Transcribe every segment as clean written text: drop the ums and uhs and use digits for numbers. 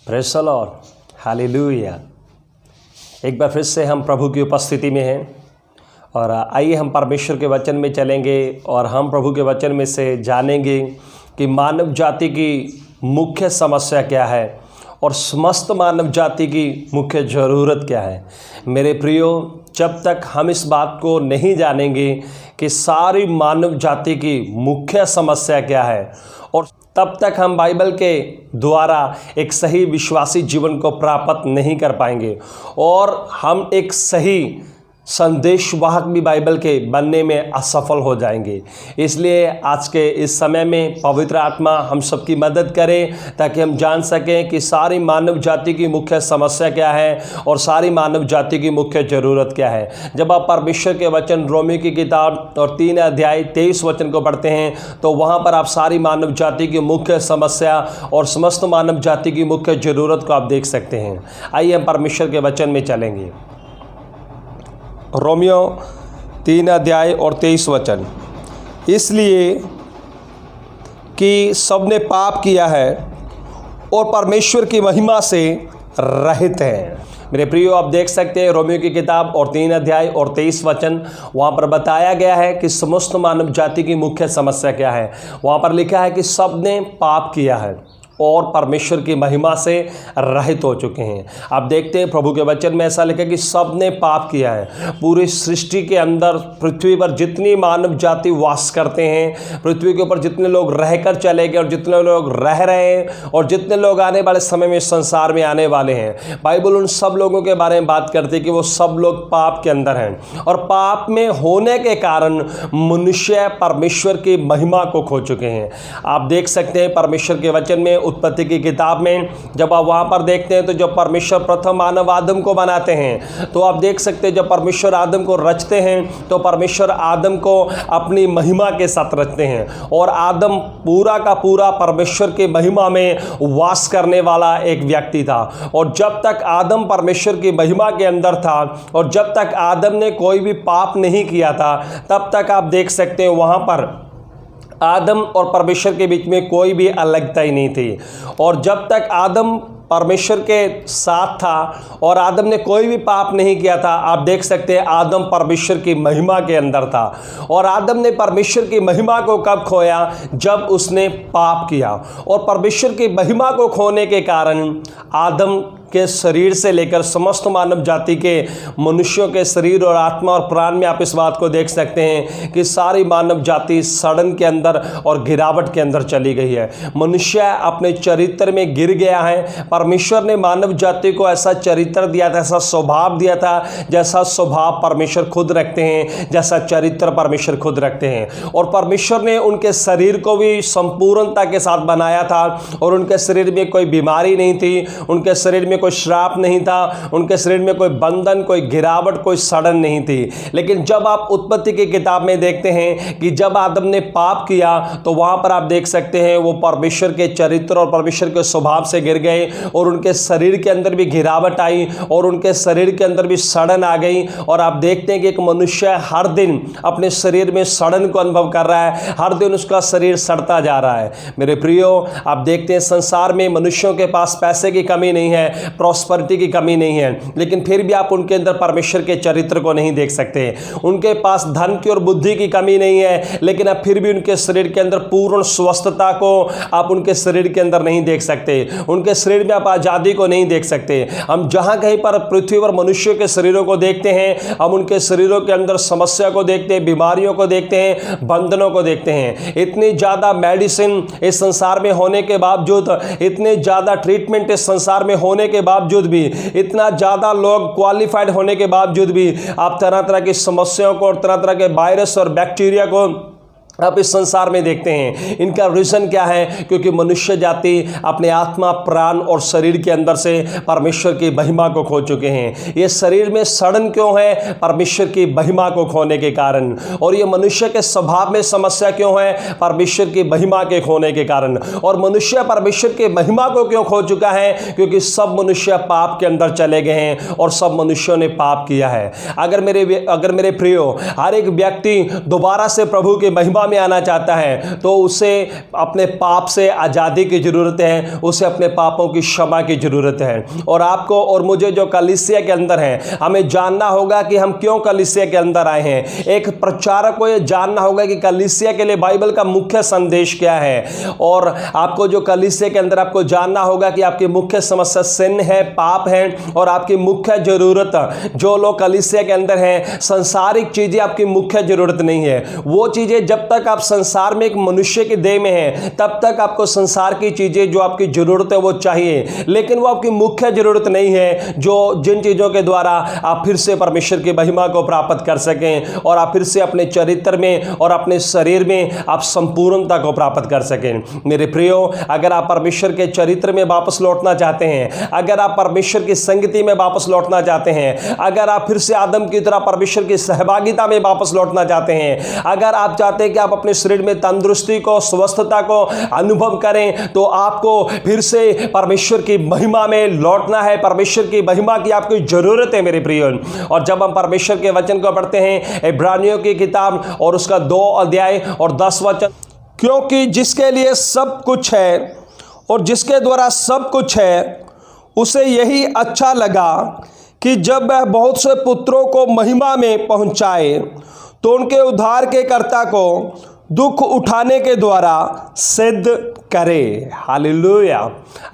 Praise the Lord, hallelujah. एक बार फिर से हम प्रभु की उपस्थिति में हैं और आइए हम परमेश्वर के वचन में चलेंगे और हम प्रभु के वचन में से जानेंगे कि मानव जाति की मुख्य समस्या क्या है और समस्त मानव जाति की मुख्य ज़रूरत क्या है। मेरे प्रियो, जब तक हम इस बात को नहीं जानेंगे कि सारी मानव जाति की मुख्य समस्या क्या है और तब तक हम बाइबल के द्वारा एक सही विश्वासी जीवन को प्राप्त नहीं कर पाएंगे और हम एक सही संदेशवाहक भी बाइबल के बनने में असफल हो जाएंगे। इसलिए आज के इस समय में पवित्र आत्मा हम सबकी मदद करे ताकि हम जान सकें कि सारी मानव जाति की मुख्य समस्या क्या है और सारी मानव जाति की मुख्य ज़रूरत क्या है। जब आप परमेश्वर के वचन रोमियो की किताब और 3 अध्याय 23 वचन को पढ़ते हैं तो वहाँ पर आप सारी मानव जाति की मुख्य समस्या और समस्त मानव जाति की मुख्य ज़रूरत को आप देख सकते हैं। आइए हम परमेश्वर के वचन में चलेंगे। रोमियो 3 अध्याय और 23 वचन, इसलिए कि सबने पाप किया है और परमेश्वर की महिमा से रहित हैं। मेरे प्रियो, आप देख सकते हैं रोमियो की किताब और 3 अध्याय और 23 वचन, वहाँ पर बताया गया है कि समस्त मानव जाति की मुख्य समस्या क्या है। वहाँ पर लिखा है कि सबने पाप किया है और परमेश्वर की महिमा से रहित हो चुके हैं। आप देखते हैं प्रभु के वचन में ऐसा लिखा कि सब ने पाप किया है। पूरी सृष्टि के अंदर पृथ्वी पर जितनी मानव जाति वास करते हैं, पृथ्वी के ऊपर जितने लोग रहकर चले गए और जितने लोग रह रहे हैं और जितने लोग आने वाले समय में संसार में आने वाले हैं, बाइबल उन सब लोगों के बारे में बात करती है कि वो सब लोग पाप के अंदर हैं और पाप में होने के कारण मनुष्य परमेश्वर की महिमा को खो चुके हैं। आप देख सकते हैं परमेश्वर के वचन में उत्पत्ति की किताब में जब आप वहाँ पर देखते हैं तो जब परमेश्वर प्रथम मानव आदम को बनाते हैं तो आप देख सकते हैं जब परमेश्वर आदम को रचते हैं तो परमेश्वर आदम को अपनी महिमा के साथ रचते हैं और आदम पूरा का पूरा परमेश्वर की महिमा में वास करने वाला एक व्यक्ति था। और जब तक आदम परमेश्वर की महिमा के अंदर था और जब तक आदम ने कोई भी पाप नहीं किया था तब तक आप देख सकते हैं वहाँ पर आदम और परमेश्वर के बीच में कोई भी अलगता ही नहीं थी। और जब तक आदम परमेश्वर के साथ था और आदम ने कोई भी पाप नहीं किया था, आप देख सकते हैं आदम परमेश्वर की महिमा के अंदर था। और आदम ने परमेश्वर की महिमा को कब खोया? जब उसने पाप किया। और परमेश्वर की महिमा को खोने के कारण आदम के शरीर से लेकर समस्त मानव जाति के मनुष्यों के शरीर और आत्मा और प्राण में आप इस बात को देख सकते हैं कि सारी मानव जाति सड़न के अंदर और गिरावट के अंदर चली गई है। मनुष्य अपने चरित्र में गिर गया है। परमेश्वर ने मानव जाति को ऐसा चरित्र दिया था, ऐसा स्वभाव दिया था जैसा स्वभाव परमेश्वर खुद रखते हैं, जैसा चरित्र परमेश्वर खुद रखते हैं। और परमेश्वर ने उनके शरीर को भी संपूर्णता के साथ बनाया था और उनके शरीर में कोई बीमारी नहीं थी, उनके शरीर में कोई श्राप नहीं था, उनके शरीर में कोई बंधन, कोई गिरावट, कोई सड़न नहीं थी। लेकिन जब आप उत्पत्ति की किताब में देखते हैं कि जब आदम ने पाप किया तो वहां पर आप देख सकते हैं वो परमेश्वर के चरित्र और परमेश्वर के स्वभाव से गिर गए और उनके शरीर के अंदर भी गिरावट आई और उनके शरीर के अंदर भी सड़न आ गई। और आप देखते हैं कि एक मनुष्य हर दिन अपने शरीर में सड़न को अनुभव कर रहा है, हर दिन उसका शरीर सड़ता जा रहा है। मेरे प्रियो, आप देखते हैं संसार में मनुष्यों के पास पैसे की कमी नहीं है, प्रॉस्पेरिटी की कमी नहीं है, लेकिन फिर भी आप उनके अंदर परमेश्वर के चरित्र को नहीं देख सकते। उनके पास धन की और बुद्धि की कमी नहीं है, लेकिन आप फिर भी उनके शरीर के अंदर पूर्ण स्वस्थता को आप उनके शरीर के अंदर नहीं देख सकते। उनके शरीर में आप आज़ादी को नहीं देख सकते। हम जहां कहीं पर पृथ्वी पर मनुष्य के शरीरों को देखते हैं, हम उनके शरीरों के अंदर समस्या को देखते हैं, बीमारियों को देखते हैं, बंधनों को देखते हैं। इतनी ज़्यादा मेडिसिन इस संसार में होने के बावजूद, इतने ज़्यादा ट्रीटमेंट इस संसार में होने के बावजूद भी, इतना ज़्यादा लोग क्वालिफाइड होने के बावजूद भी आप तरह तरह की समस्याओं को और तरह तरह के वायरस और बैक्टीरिया को आप इस संसार में देखते हैं। इनका रीज़न क्या है? क्योंकि मनुष्य जाति अपने आत्मा, प्राण और शरीर के अंदर से परमेश्वर की महिमा को खो चुके हैं। ये शरीर में सड़न क्यों है? परमेश्वर की महिमा को खोने के कारण। और ये मनुष्य के स्वभाव में समस्या क्यों है? परमेश्वर की महिमा के खोने के कारण। और मनुष्य परमेश्वर की महिमा को क्यों खो चुका है? क्योंकि सब मनुष्य पाप के अंदर चले गए हैं और सब मनुष्यों ने पाप किया है। अगर मेरे प्रियो, हर एक व्यक्ति दोबारा से प्रभु की महिमा महिमा में आना चाहता है तो उसे अपने पाप से आज़ादी की ज़रूरत है, उसे अपने पापों की क्षमा की ज़रूरत है। और आपको और मुझे जो कलीसिया के अंदर हैं, हमें जानना होगा कि हम क्यों कलीसिया के अंदर आए हैं। एक प्रचारक को यह जानना होगा कि कलीसिया के लिए बाइबल का मुख्य संदेश क्या है। और आपको जो कलीसिया के अंदर आपको जानना होगा कि आपकी मुख्य समस्या सिन है, पाप है, और आपकी मुख्य ज़रूरत, जो लोग कलीसिया के अंदर हैं, सांसारिक चीज़ें आपकी मुख्य ज़रूरत नहीं है। वो चीज़ें जब तक आप संसार में एक मनुष्य के देह में हैं तब तक आपको संसार की चीज़ें जो आपकी ज़रूरत है वो चाहिए, लेकिन वो आपकी मुख्य ज़रूरत नहीं है, जो जिन चीज़ों के द्वारा आप फिर से परमेश्वर की महिमा को प्राप्त कर सकें और आप फिर से अपने चरित्र में और अपने शरीर में आप संपूर्णता को प्राप्त कर सकें। मेरे प्रियो, अगर आप परमेश्वर के चरित्र में वापस लौटना चाहते हैं, अगर आप परमेश्वर की संगति में वापस लौटना चाहते हैं, अगर आप फिर से आदम की तरह परमेश्वर की सहभागिता में वापस लौटना चाहते हैं, अगर आप चाहते हैं कि आप अपने शरीर में तंदुरुस्ती को, स्वस्थता को अनुभव करें, तो आपको फिर से परमेश्वर की महिमा में लौटना है। परमेश्वर की महिमा की आपको जरूरत है मेरे प्रियो। और जब हम परमेश्वर के वचन को पढ़ते हैं, इब्रानियों की किताब और उसका 2 अध्याय और 10 वचन, क्योंकि जिसके लिए सब कुछ है और जिसके द्वारा सब कुछ है, उसे यही अच्छा लगा कि जब वह बहुत से पुत्रों को महिमा में पहुंचाए तो उनके उद्धार के कर्ता को दुख उठाने के द्वारा सिद्ध करे। हालेलुया।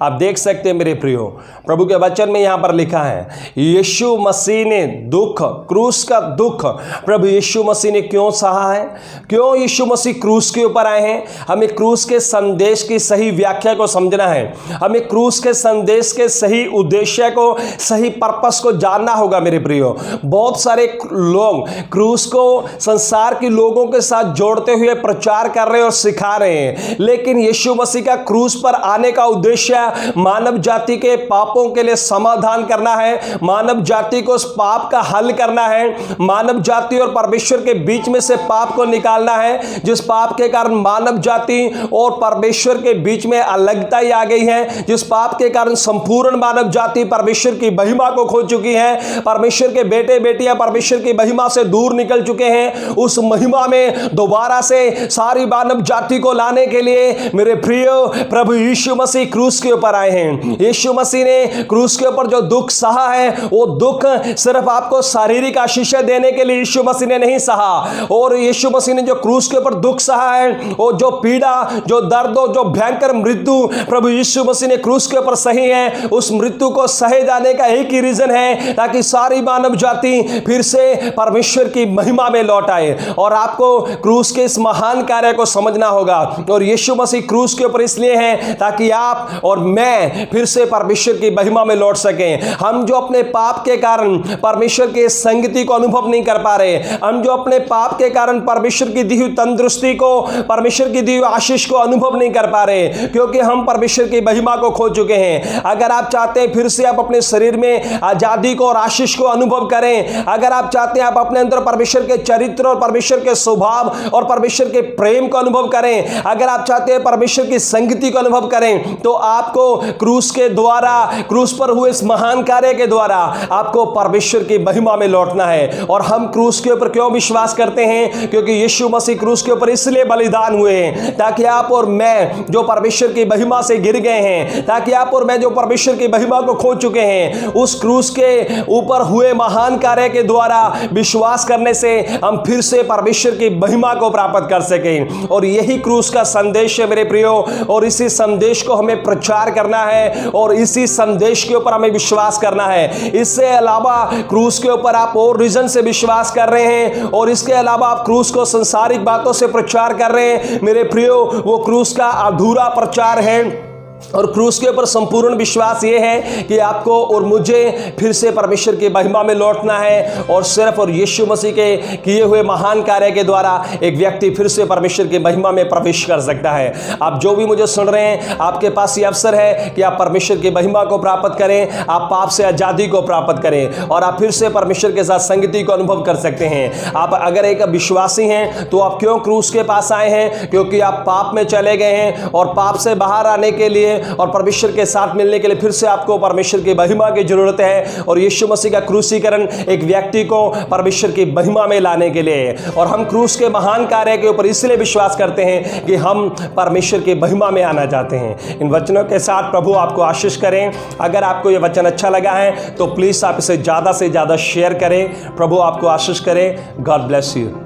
आप देख सकते हैं मेरे प्रियो, प्रभु के वचन में यहां पर लिखा है, यीशु मसीह ने दुख, क्रूस का दुख प्रभु यीशु मसीह ने क्यों सहा है, क्यों यीशु मसीह क्रूस के ऊपर आए हैं। हमें क्रूस के संदेश की सही व्याख्या को समझना है, हमें क्रूस के संदेश के सही उद्देश्य को, सही पर्पस को जानना होगा मेरे प्रियो। बहुत सारे लोग क्रूस को संसार के लोगों के साथ जोड़ते हुए प्रचार कर रहे हैं और सिखा रहे हैं, लेकिन यीशु मसीह का क्रूस पर आने का उद्देश्य मानव जाति के पापों के लिए समाधान करना है, मानव जाति को उस पाप का हल करना है, मानव जाति और परमेश्वर के बीच में से पाप को निकालना है, जिस पाप के कारण मानव जाति और परमेश्वर के बीच में अलगता ही आ गई है, जिस पाप के कारण संपूर्ण मानव जाति परमेश्वर की महिमा को खो चुकी है, परमेश्वर के बेटे बेटियां परमेश्वर की महिमा से दूर निकल चुके हैं। उस महिमा में दोबारा से सारी मानव जाति को लाने के लिए मेरे प्रियो प्रभु यीशु मसीह क्रूस के ऊपर आए हैं। यीशु मसीह ने क्रूस के ऊपर जो दुख सहा है, वो दुख सिर्फ आपको शारीरिक आशीष देने के लिए यीशु मसीह ने नहीं सहा, और यीशु मसीह ने जो क्रूस के ऊपर दुख सहा है, वो जो पीड़ा, जो दर्द, जो भयंकर मृत्यु प्रभु यीशु मसीह ने क्रूस के ऊपर सही है, उस मृत्यु को सहे जाने का एक ही रीजन है, ताकि सारी मानव जाति फिर से परमेश्वर की महिमा में लौट आए। और आपको क्रूस के इस महान कार्य को समझना होगा। और यीशु मसीह क्रूस के ऊपर इसलिए है ताकि आप और मैं फिर से परमेश्वर की महिमा में लौट सकें। हम जो अपने पाप के कारण परमेश्वर की संगति को अनुभव नहीं कर पा रहे, हम जो अपने पाप के कारण परमेश्वर की दी हुई तंदुरुस्ती को, परमेश्वर की दी हुई आशीष को अनुभव नहीं कर पा रहे, क्योंकि हम परमेश्वर की महिमा को खो चुके हैं। अगर आप चाहते हैं फिर से आप अपने शरीर में आजादी को और आशीष को अनुभव करें, अगर आप चाहते हैं आप अपने अंदर परमेश्वर के चरित्र और परमेश्वर के स्वभाव और परमेश्वर के प्रेम को अनुभव करें, अगर आप चाहते हैं परमेश्वर की संगति को अनुभव करें, तो आपको क्रूस के द्वारा, क्रूस पर हुए इस महान कार्य के द्वारा आपको परमेश्वर की महिमा में लौटना है। और हम क्रूस के ऊपर क्यों विश्वास करते हैं? क्योंकि यीशु मसीह क्रूस के ऊपर इसलिए बलिदान हुए हैं ताकि आप और मैं जो परमेश्वर की महिमा से गिर गए हैं, ताकि आप और मैं जो परमेश्वर की महिमा को खो चुके हैं, उस क्रूस के ऊपर हुए महान कार्य के द्वारा विश्वास करने से हम फिर से परमेश्वर की महिमा को प्राप्त कर सकें। और यही क्रूस का संदेश है मेरे प्रियो, और इसी संदेश को हमें प्रचार करना है और इसी संदेश के ऊपर हमें विश्वास करना है। इससे अलावा क्रूस के ऊपर आप और रीजन से विश्वास कर रहे हैं, और इसके अलावा आप क्रूस को संसारिक बातों से प्रचार कर रहे हैं मेरे प्रियो, वो क्रूस का अधूरा प्रचार है। और क्रूस के ऊपर संपूर्ण विश्वास ये है कि आपको और मुझे फिर से परमेश्वर की महिमा में लौटना है, और सिर्फ और यीशु मसीह के किए हुए महान कार्य के द्वारा एक व्यक्ति फिर से परमेश्वर की महिमा में प्रवेश कर सकता है। आप जो भी मुझे सुन रहे हैं, आपके पास ये अवसर है कि आप परमेश्वर की महिमा को प्राप्त करें, आप पाप से आज़ादी को प्राप्त करें, और आप फिर से परमेश्वर के साथ संगति को अनुभव कर सकते हैं। आप अगर एक विश्वासी हैं तो आप क्यों क्रूस के पास आए हैं? क्योंकि आप पाप में चले गए हैं, और पाप से बाहर आने के लिए लिए और परमेश्वर के साथ मिलने के लिए फिर से आपको परमेश्वर की महिमा की जरूरत है। और यीशु मसीह का क्रूसीकरण एक व्यक्ति को परमेश्वर की महिमा में लाने के लिए, और हम क्रूस के महान कार्य के ऊपर इसलिए विश्वास करते हैं कि हम परमेश्वर की महिमा में आना चाहते हैं। इन वचनों के साथ प्रभु आपको आशीष करें। अगर आपको यह वचन अच्छा लगा है तो प्लीज़ आप इसे ज़्यादा से ज़्यादा शेयर करें। प्रभु आपको आशीष करें। God bless you.